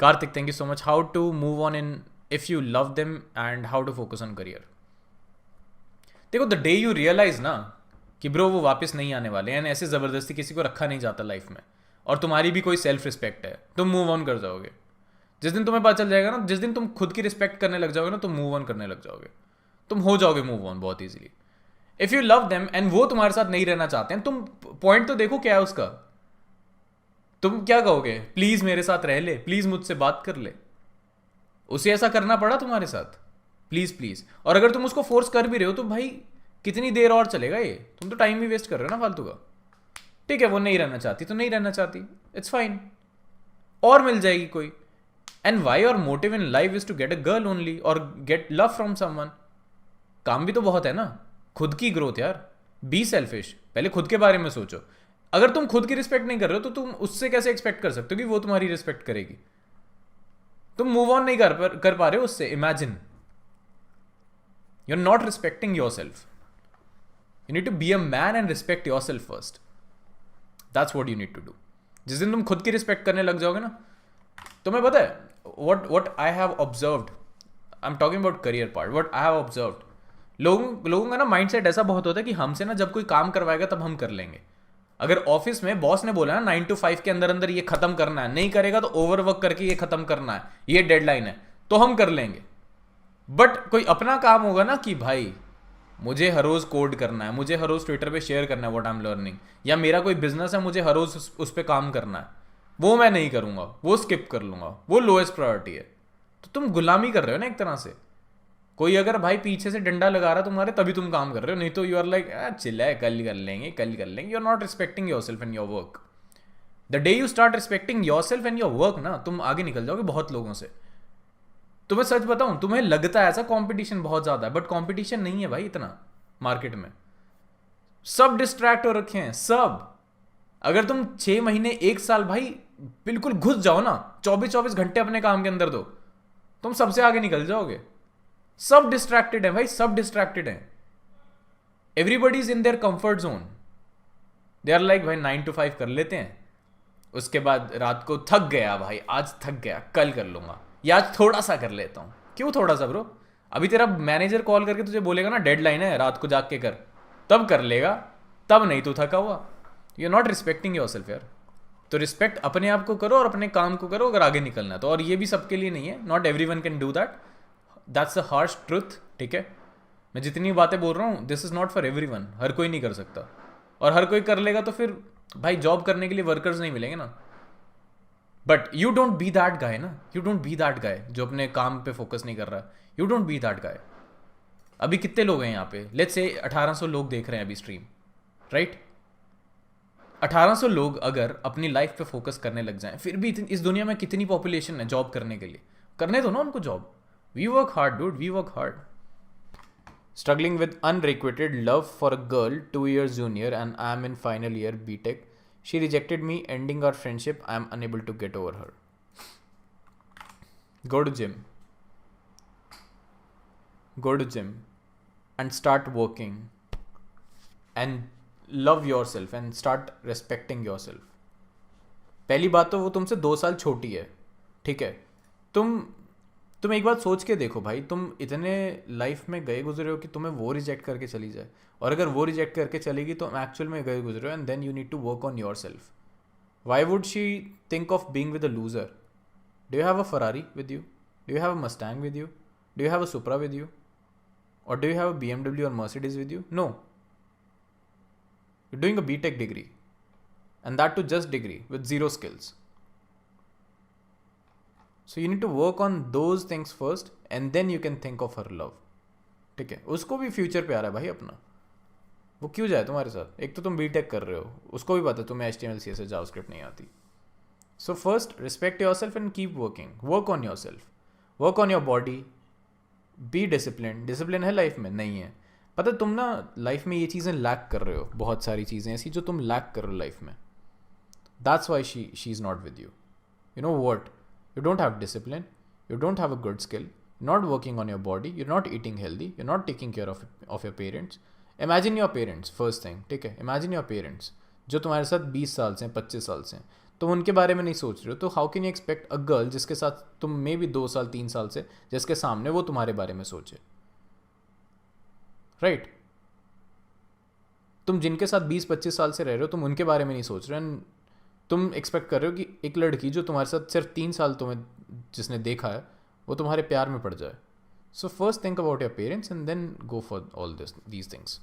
Karthik, thank you so much. How to move on in if you love them and how to focus on career. देखो, the day you realise ना कि bro वो वापस नहीं आने वाले हैं, ऐसे ज़बरदस्ती किसी को रखा नहीं जाता लाइफ में, और तुम्हारी भी कोई सेल्फ रिस्पेक्ट है, तुम मूव ऑन कर जाओगे। जिस दिन तुम्हें पता चल जाएगा ना, जिस दिन तुम खुद की रिस्पेक्ट करने लग जाओगे ना, तुम मूव ऑन करने लग जाओगे, तुम हो जाओगे मूव ऑन बहुत easily. If you love them and वो तुम्हारे साथ नहीं रहना चाहते हैं, तुम पॉइंट तो देखो क्या है उसका। तुम क्या कहोगे? प्लीज़ मेरे साथ रह ले, प्लीज़ मुझसे बात कर ले। उसे ऐसा करना पड़ा तुम्हारे साथ, प्लीज़ प्लीज़। और अगर तुम उसको फोर्स कर भी रहे हो तो भाई कितनी देर और चलेगा ये? तुम तो टाइम भी वेस्ट कर रहे हो ना फालतू का। ठीक है, वो नहीं रहना चाहती तो नहीं रहना चाहती, इट्स फाइन, और मिल जाएगी कोई। And why your motive in life is to get a girl only और गेट लव फ्रॉम समवन। काम भी तो बहुत है ना, खुद की ग्रोथ यार। बी सेल्फिश, पहले खुद के बारे में सोचो। अगर तुम खुद की रिस्पेक्ट नहीं कर रहे हो तो तुम उससे कैसे एक्सपेक्ट कर सकते हो कि वो तुम्हारी रिस्पेक्ट करेगी? तुम मूव ऑन नहीं कर पा रहे हो उससे। Imagine you are not respecting yourself. You need to be a man and respect yourself first. That's what you need to do. जिस दिन तुम खुद की रिस्पेक्ट करने लग जाओगे ना, तुम्हें पता है what I have observed, I'm talking about career part, what I have observed, लोगों का ना माइंडसेट ऐसा बहुत होता है कि हमसे ना जब कोई काम करवाएगा तब हम कर लेंगे। अगर ऑफिस में बॉस ने बोला ना 9 to 5 के अंदर अंदर ये खत्म करना है, नहीं करेगा तो ओवरवर्क करके ये खत्म करना है, ये डेडलाइन है, तो हम कर लेंगे। बट कोई अपना काम होगा ना कि भाई मुझे हर रोज कोड करना है, मुझे हर रोज ट्विटर पे शेयर करना है व्हाट आई एम लर्निंग, या मेरा कोई बिजनेस है मुझे हर रोज उस पर काम करना है, वो मैं नहीं करूंगा, वो स्किप कर लूंगा, वो लोएस्ट प्रायोरिटी है। तो तुम गुलामी कर रहे हो ना एक तरह से। कोई अगर भाई पीछे से डंडा लगा रहा तुम्हारे तभी तुम काम कर रहे हो, नहीं तो यू आर लाइक चिल है, कल कर लेंगे, कल कर लेंगे। You are not respecting yourself and your work. The day you start respecting yourself and your work ना, तुम आगे निकल जाओगे बहुत लोगों से। तुम्हें सच बताऊं, तुम्हें लगता है ऐसा कंपटीशन बहुत ज्यादा है, बट कंपटीशन नहीं है भाई इतना मार्केट में। सब डिस्ट्रैक्ट हो रखे हैं सब। अगर तुम 6 महीने 1 साल भाई बिल्कुल घुस जाओ ना, 24-24 घंटे अपने काम के अंदर दो, तुम सबसे आगे निकल जाओगे। सब डिस्ट्रैक्टेड है भाई, सब डिस्ट्रैक्टेड है। Everybody is in their comfort zone. They are like भाई 9 to 5 कर लेते हैं, उसके बाद रात को थक गया भाई, आज थक गया, कल कर लूंगा, या आज थोड़ा सा कर लेता हूं। क्यों थोड़ा सा ब्रो? अभी तेरा मैनेजर कॉल करके तुझे बोलेगा ना डेडलाइन है, रात को जाग के कर, तब कर लेगा, तब नहीं तो थका हुआ। You are not respecting yourself यार। तो रिस्पेक्ट अपने आप को करो और अपने काम को करो अगर आगे निकलना है तो। और ये भी सबके लिए नहीं है, not every one can do that, that's a harsh truth. ठीक है, मैं जितनी बातें बोल रहा हूँ this is not for every one, हर कोई नहीं कर सकता। और हर कोई कर लेगा तो फिर भाई जॉब करने के लिए वर्कर्स नहीं मिलेंगे ना। But you don't be that guy ना, you don't be that guy जो अपने काम पे फोकस नहीं कर रहा। You don't be that guy. अभी कितने लोग हैं यहाँ पे? लेट्स से 1800 लोग देख रहे हैं अभी स्ट्रीम, राइट? 1800 लोग अगर अपनी लाइफ पे फोकस करने लग जाएं, फिर भी इस दुनिया में कितनी पॉपुलेशन है जॉब करने के लिए? करने दो ना उनको job. We work hard dude, we work hard. Struggling with unrequited love for a girl 2 years junior and I am in final year BTech. She rejected me, ending our friendship. I am unable to get over her. Go to gym. Go to gym and start working and love yourself and start respecting yourself. पहली बात तो वो तुमसे 2 साल छोटी है, ठीक है? तुम एक बात सोच के देखो भाई, तुम इतने लाइफ में गए गुजरे हो कि तुम्हें वो रिजेक्ट करके चली जाए, और अगर वो रिजेक्ट करके चलेगी तो एक्चुअल में गए गुजरे हो, and then you need to work on yourself. Why would she think of being with a loser? Do you have a Ferrari with you? Do you have a Mustang with you? Do you have a Supra with you? Or do you have a BMW or Mercedes with you? No. You're doing a BTech degree, and that too just degree with 0 skills. So you need to work on those things first, and then you can think of her love. ठीक है, उसको भी future पे आ रहा है भाई अपना, वो क्यों जाए तुम्हारे साथ? एक तो तुम बीटेक कर रहे हो, उसको भी पता है तुम्हें HTML CSS जावास्क्रिप्ट नहीं आती. So first respect yourself and keep working. Work on your self, work on your body, be discipline. Discipline है लाइफ में? नहीं है. पता तुम ना लाइफ में ये चीज़ें लैक कर रहे हो, बहुत सारी चीज़ें ऐसी जो तुम लैक कर रहे हो लाइफ में. That's why she is not with you. You know what? You don't have discipline, you don't have a good skill, you're not working on your body, you're not eating healthy, you're not taking care of your parents. Imagine your parents, first thing, ठीक है? Imagine your parents जो तुम्हारे साथ 20 साल से 25 साल से, तुम उनके बारे में नहीं सोच रहे हो, तो how can you expect a girl जिसके साथ तुम मे भी 2 साल 3 साल से, जिसके सामने वो तुम्हारे बारे में सोचे, राइट? तुम जिनके साथ 20-25 साल से रह रहे हो, तुम उनके बारे में नहीं सोच रहे हो। तुम एक्सपेक्ट कर रहे हो कि एक लड़की जो तुम्हारे साथ सिर्फ 3 साल तुम्हें जिसने देखा है वो तुम्हारे प्यार में पड़ जाए। So first think about your parents and then go for all this these things.